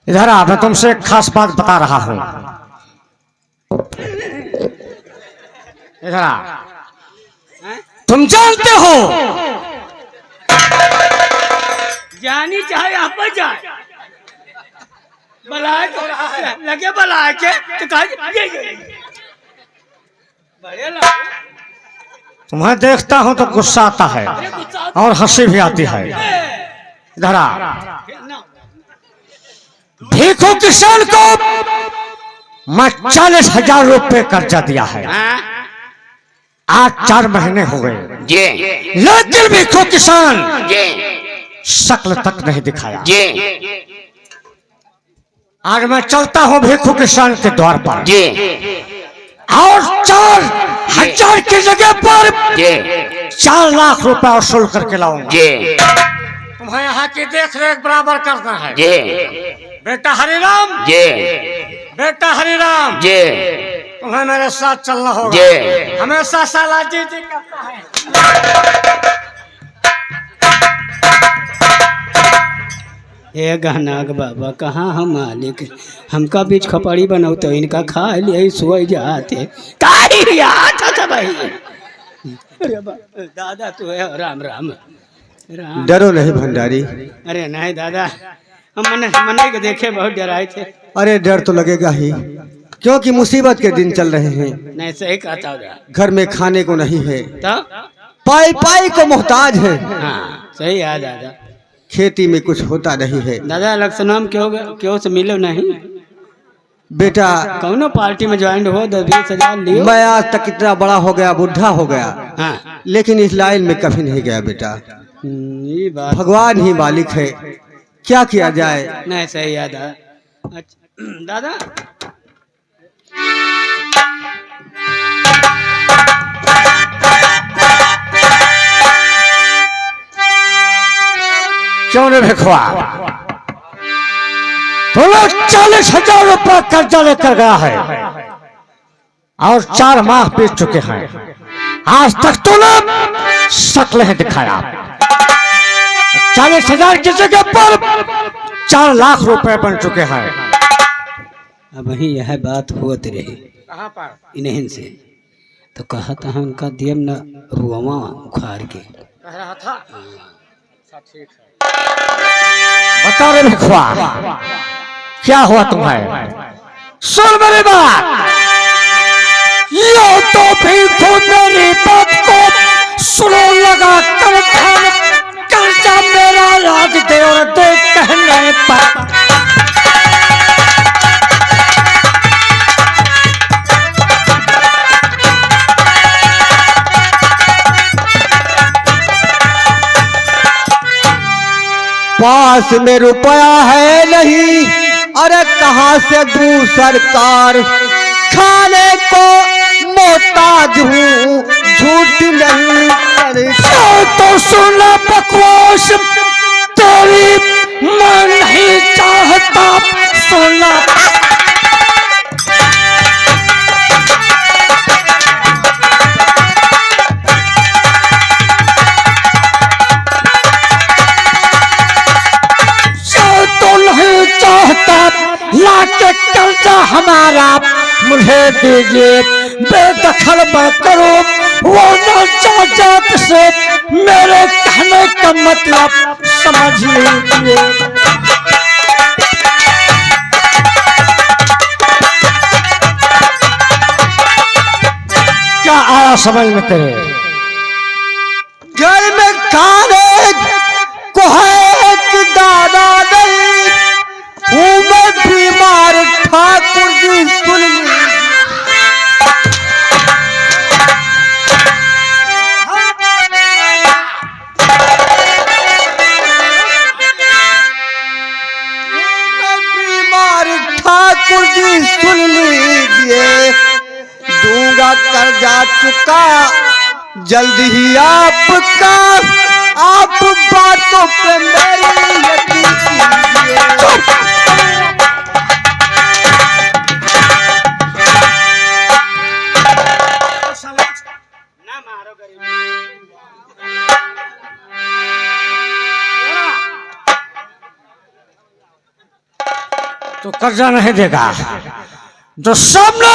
इधर आ, मैं तुमसे एक खास बात बता रहा हूँ। इधर आ, तुम जानते हो जानी चाहे आप जाए बलाए तो लगे बलाए के तो तुम्हें देखता हूँ तो गुस्सा आता है और हंसी भी आती है। इधर आ, भीखू किसान को मैं 40,000 रुपए कर्जा दिया है। आज 4 महीने हो गए, लेकिन भीखू किसान शक्ल तक नहीं दिखाया। आज मैं चलता हूँ भीखू किसान के द्वार पर और 4,000 की जगह पर 4 लाख रुपए वसूल करके लाऊंगा। तुम्हें यहाँ की देख रेख बराबर करना है। बेटा हरिराम, बेटा हरिराम, तुम्हें मेरे साथ चलना होगा। हमेशा साला जी जी करता है। ये गहनाग बाबा कहाँ हम मालिक, हमका बीच खपड़ी बनाओ तो इनका खा लिए सोई जाते भाई। दादा तू है राम राम राम। डरो नहीं भंडारी। अरे नहीं दादा, हम मने के देखे बहुत डराए थे। अरे डर तो लगेगा ही, क्योंकि मुसीबत के दिन चल रहे हैं। नहीं सही कहता घर में खाने को नहीं है, तो पाई पाई को मोहताज है। हाँ सही है दादा। खेती में कुछ होता नहीं है। दादा इलेक्शन क्यों से मिलो नहीं? बेटा कौनो पार्टी में ज्वाइन हो 10-20 लियो। मैं आज तक इतना बड़ा हो गया, बुढ़ा हो गया, हाँ। लेकिन इस लाइन में कभी नहीं गया बेटा। ये बात भगवान ही मालिक है, क्या किया जाए। नहीं सही है दादा। अच्छा दादा क्यों ने भिखवा, तो 40,000 रुपए कर्जा लेकर गया है और 4 माह बीत चुके हैं। आज तक तूने शक्ल है दिखाया। 40,000 की जगह पर 4 लाख रुपए बन चुके हैं। अब वही यह बात होत रही कहाँ पर? इन्हीं से तो कहा था उनका दियम न हुआ उखाड़ के कह रहा था। ठीक है, बता रे भिखवा, क्या हुआ तुम्हें? सुन मेरी बात, यो तो भिखू मेरी बात को सुनो लगा कर कर्जा मेरा याद दे और दे कहने पर। पास में रुपया है नहीं, अरे कहाँ से दूं सरकार, खाने को मोहताज हूँ, झूठ नहीं करता। तो सुना बकवास तेरी मैं नहीं चाहता सुना। लाके कर्जा हमारा मुझे दीजिए, बेदखल मैं करूं वो नाजात से, मेरे कहने का मतलब समझ लीजिए। क्या आया समझ में तेरे? घर में खाने को है एक दाना नहीं, मैं बीमार ठाकुर जी सुन ली। बीमार ठाकुर जी सुन लीजिए, दूंगा कर्जा चुका जल्द ही आपका, आप बातों पे मेरी यकीन कीजिए। ना मारो तो कर्जा नहीं देगा। जो सामने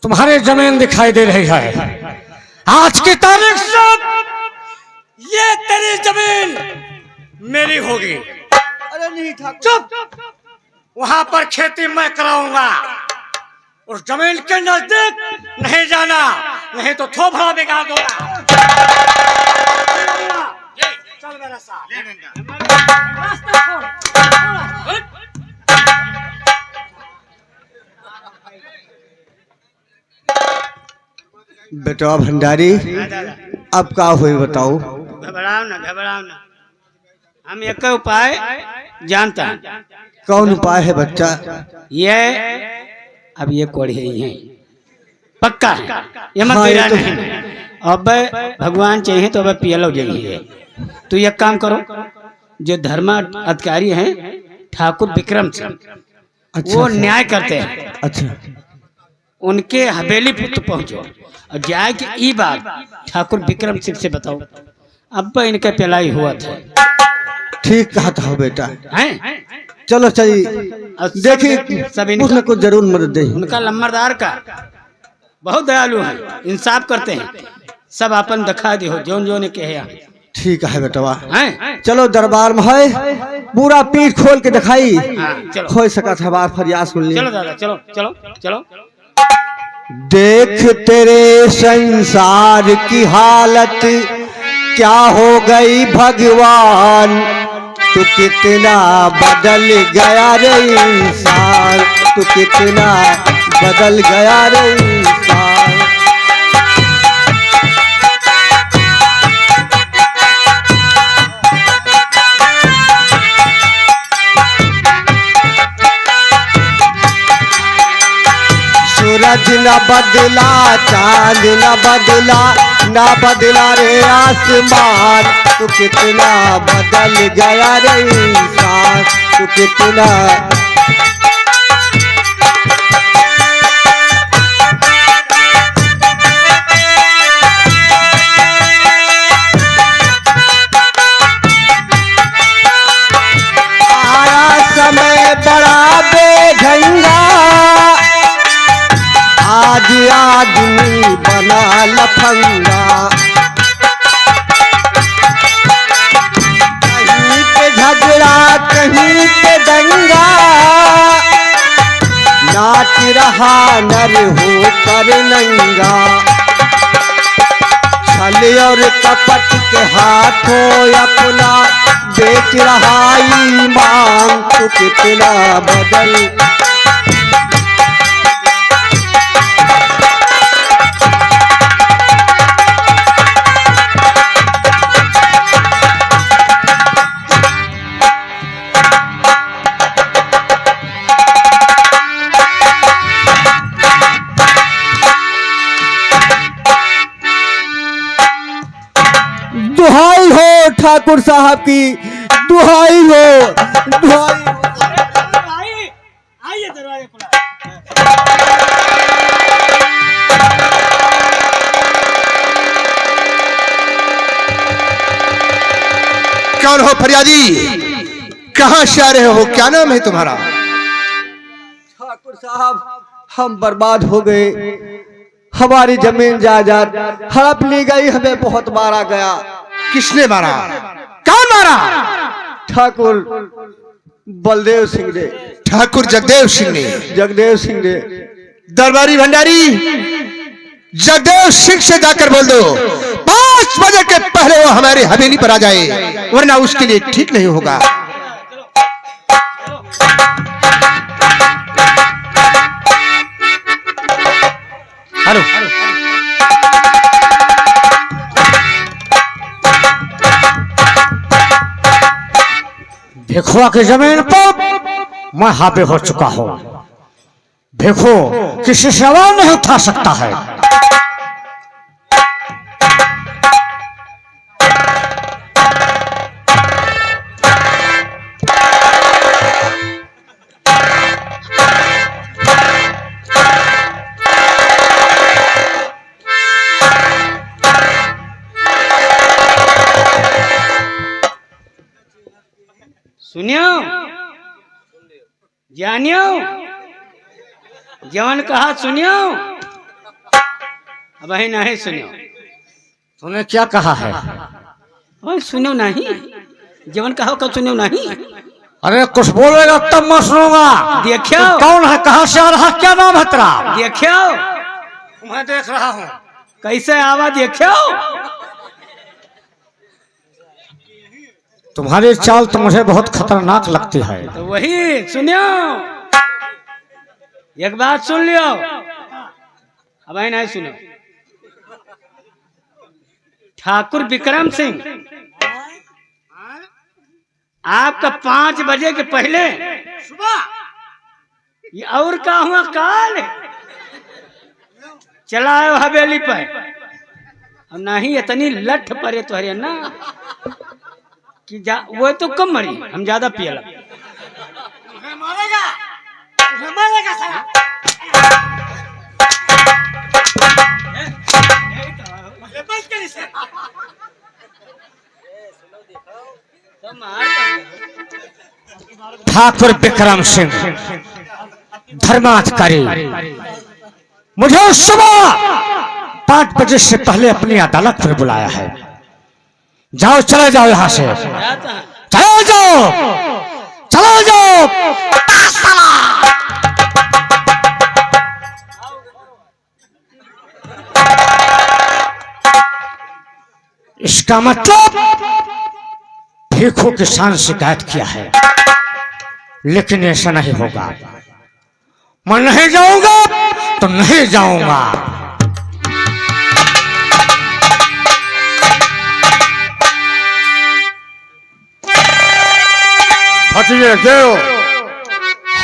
तुम्हारे जमीन दिखाई दे रही है, आज की तारीख से ये तेरी जमीन मेरी होगी। अरे नहीं ठाकुर। चुप, वहां पर खेती मैं कराऊंगा। उस जमीन के नजदीक नहीं जाना, नहीं तो थोपड़ा बिगाड़ दूंगा। चल मेरा साथ। रास्ता छोड़। बेटा भंडारी, अब का हुई बताओ। घबराओ ना, घबराओ ना। हम एक उपाय जानता है। कौन उपाय है बच्चा? ये अब ये कोढ़ी है, पक्का है, ये मत हाँ, ये गिरा तो नहीं। अब भगवान चाहिए तो अब पियलो जाइए। तो एक काम करो, जो धर्म अधिकारी हैं ठाकुर विक्रम सिंह, अच्छा, वो अच्छा। न्याय करते हैं। अच्छा, उनके हवेली पर पहुंचो और जाए कि ई बात ठाकुर विक्रम सिंह से बताओ, अब इनका पिलाई हुआ था। ठीक कहा था बेटा। हैं? चलो चलिए, और देखिए सब कुछ न कुछ जरूर मदद दे। उनका लम्बरदार का बहुत दयालु है, इंसाफ करते हैं। सब अपन दिखा दियो जोन जो ने कहे ठीक है बेटवा। हैं? चलो दरबार में है, पूरा पीठ खोल के दिखाई। हाँ, चलो हो सका था बार फरियाद सुन ली। चलो दादा, चलो चलो चलो। देख तेरे संसार की हालत क्या हो गई भगवान, तू कितना बदल गया रे इंसान, तू कितना बदल गया रे इंसान। सूरज न बदला, चांद न बदला, न बदला रे आसमान, तू कितना बदल गया रे इंसान, तू कितना। आया समय बड़ा बेढंगा, आज आदमी बना लफंगा, कहीं पे झगड़ा कहीं पे दंगा, नाच रहा नर होकर नंगा, छल और कपट के हाथों अपना बेच रहा ईमान, तू कितना बदल। दुहाई हो ठाकुर साहब की, दुहाई हो, दुहाई हो। आइए दरवाजे खुला। कौन हो फरियादी? कहाँ से आ रहे हो? क्या नाम है तुम्हारा? ठाकुर साहब, हम बर्बाद हो गए, हमारी जमीन जायदाद हड़प ली गई, हमें बहुत मारा गया। किसने मारा? कौन मारा? ठाकुर बलदेव सिंह ने। ठाकुर जगदेव सिंह ने। जगदेव सिंह ने। दरबारी भंडारी, जगदेव सिंह से जाकर बोल दो 5 बजे के पहले वो हमारे हवेली पर आ जाए, वरना उसके लिए ठीक नहीं होगा। हेलो, भिखुआ की जमीन पर मैं हावी हो चुका हूँ। भिखु किसी से आवाज नहीं उठा सकता है। सुनियो जानियो जवन कहा सुनियो अब नहीं सुनियो। तूने क्या कहा है? ओए सुनो नहीं जवन कहो कब सुनो नहीं। अरे कुछ बोलेगा तब मैं सुनूंगा। देखियो तू कौन है, कहाँ से आ रहा, क्या नाम है तेरा? देखियो मैं देख रहा हूँ। कैसे आवाज देखियो। तुम्हारी चाल तो मुझे बहुत खतरनाक लगती है। तो वही सुनियो एक बात सुन लियो अब नहीं सुनो। ठाकुर विक्रम सिंह आपका 5 बजे के पहले ये और का हुआ काल चला आयो हवेली पर। अब नहीं इतनी लठ परे तो हरे ना कि वो तो कम मरी हम ज्यादा पियला। ठाकुर विक्रम सिंह धर्माधिकारी, मुझे सुबह 5 बजे से पहले अपनी अदालत पर बुलाया है। जाओ चले जाओ यहाँ से, चले जाओ चले जाओ। इसका मतलब भीखू किसान शिकायत किया है, लेकिन ऐसा नहीं होगा। मैं नहीं जाऊंगा तो नहीं जाऊंगा। भतीजे देव,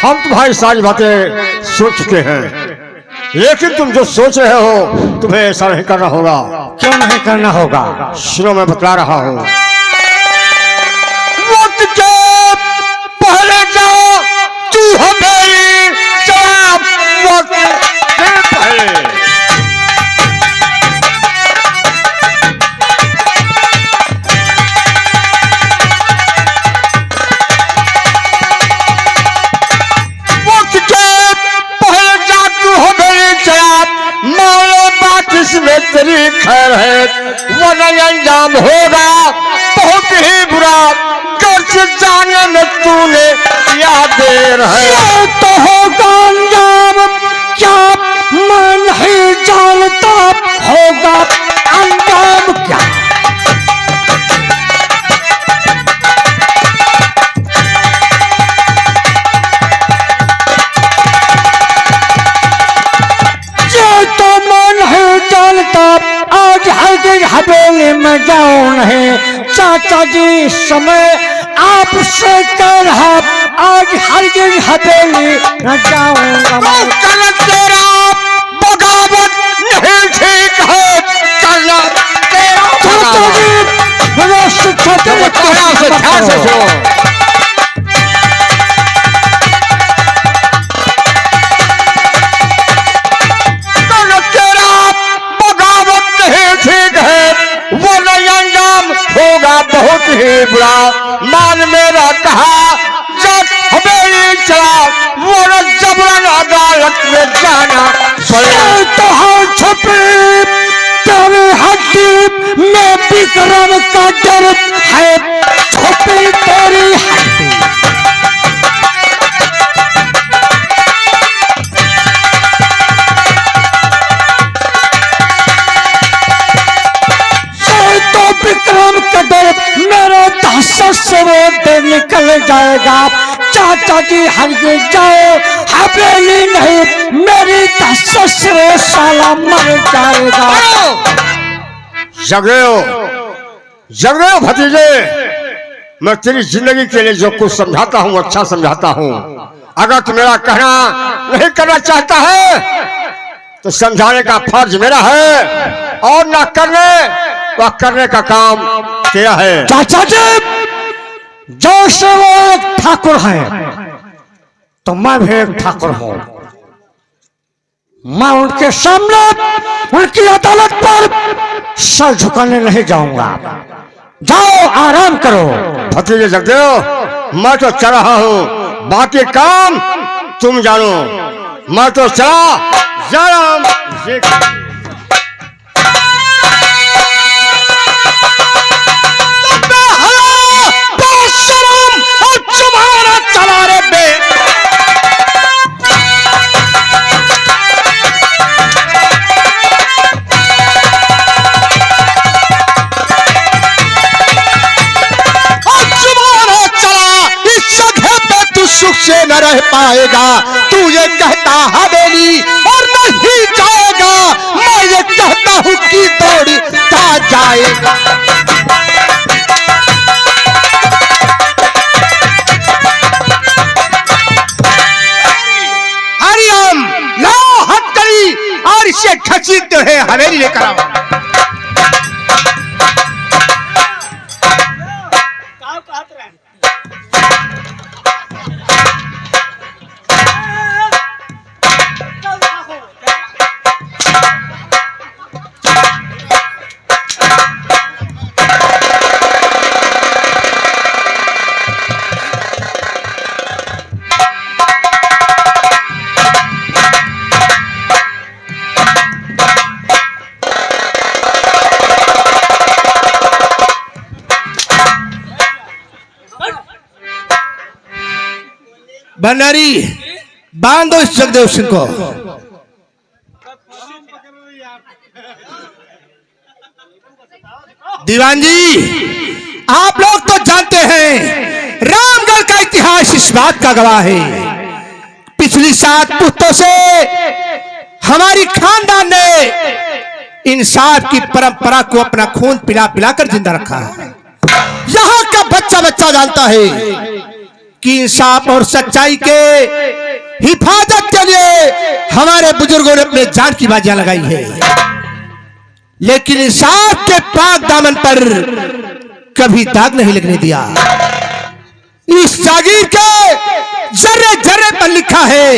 हम तुम्हारी सारी बातें सोच चुके हैं, लेकिन तुम जो सोच रहे हो तुम्हें ऐसा नहीं करना होगा। क्यों नहीं करना होगा? सुनो मैं बतला रहा हूँ। वक्त के पहले जाओ तू हमें जवाब, वक्त के पहले। वक्त के पहले जा तू हमें जवाब, मानो बात इसमें तेरी खैर है, वरना अंजाम होगा बहुत ही बुरा। कर से जाने में तूने क्या देर है, तो होगा अंजाम क्या मैं नहीं जानता, होगा अंजाम क्या? ये तो मैं नहीं जानता, आज हरगिज हवेली में जाऊं नहीं। चाचा जी समय आपसे कह रहा, आज हरगिज हवेली न जाऊंगा मैं। कल तेरा बगावत नहीं ठीक है, कल तेरा चाचा जी मुझे शिक्षा दे, ध्यान से सुनो। कल तेरा बगावत नहीं ठीक है, वो नहीं अंजाम होगा बहुत ही बुरा। मान मेरा कहा जब हमें चला, वो जबरन अदालत में जाना पड़ेगा। तो हाँ छुपी तेरी हड्डी में विक्रम का डर है, छुपी तेरी हड्डी। तो विक्रम का डर मेरे दहशत से वो डर निकल जाएगा। चाचा जी हरगिज जाओ हवेली नहीं, मेरी दहशत से वो साला मर जाएगा। जग रहे हो भतीजे, मैं तेरी जिंदगी के लिए जो कुछ समझाता हूँ अच्छा समझाता हूँ। अगर तू मेरा कहना नहीं करना चाहता है तो समझाने का फर्ज मेरा है, और ना करने का काम तेरा है। चाचा जी जैसे वो एक ठाकुर है तो मैं भी एक ठाकुर हूँ। मैं उनके सामने उनकी अदालत पर सर झुकाने नहीं जाऊंगा। जाओ आराम करो। भतीजे जगदेव, मैं तो चल रहा हूँ, बाकी काम तुम जानो। मैं तो चला जा रहा हूँ। चला रे बे सुख से न रह पाएगा, तू ये कहता हवेली और नहीं जाएगा, मैं ये कहता हूँ कि दौड़ता जाएगा। हरिओम लाओ हथकड़ी और इसे खसीदते हैं हवेली लेकर आओ। भंडारी बांधो इस जगदेव सिंह को। दीवान जी, आप लोग तो जानते हैं रामगढ़ का इतिहास इस बात का गवाह है। पिछली 7 पुश्तों से हमारी खानदान ने इंसाफ की परंपरा को अपना खून पिला पिलाकर जिंदा रखा है। यहाँ का बच्चा बच्चा जानता है कि इंसाफ और सच्चाई के हिफाजत के लिए हमारे बुजुर्गों ने अपने जान की बाजियां लगाई है, लेकिन इंसाफ के पाक दामन पर कभी दाग नहीं लगने दिया। इस जागीर के जर्रे जर्रे पर लिखा है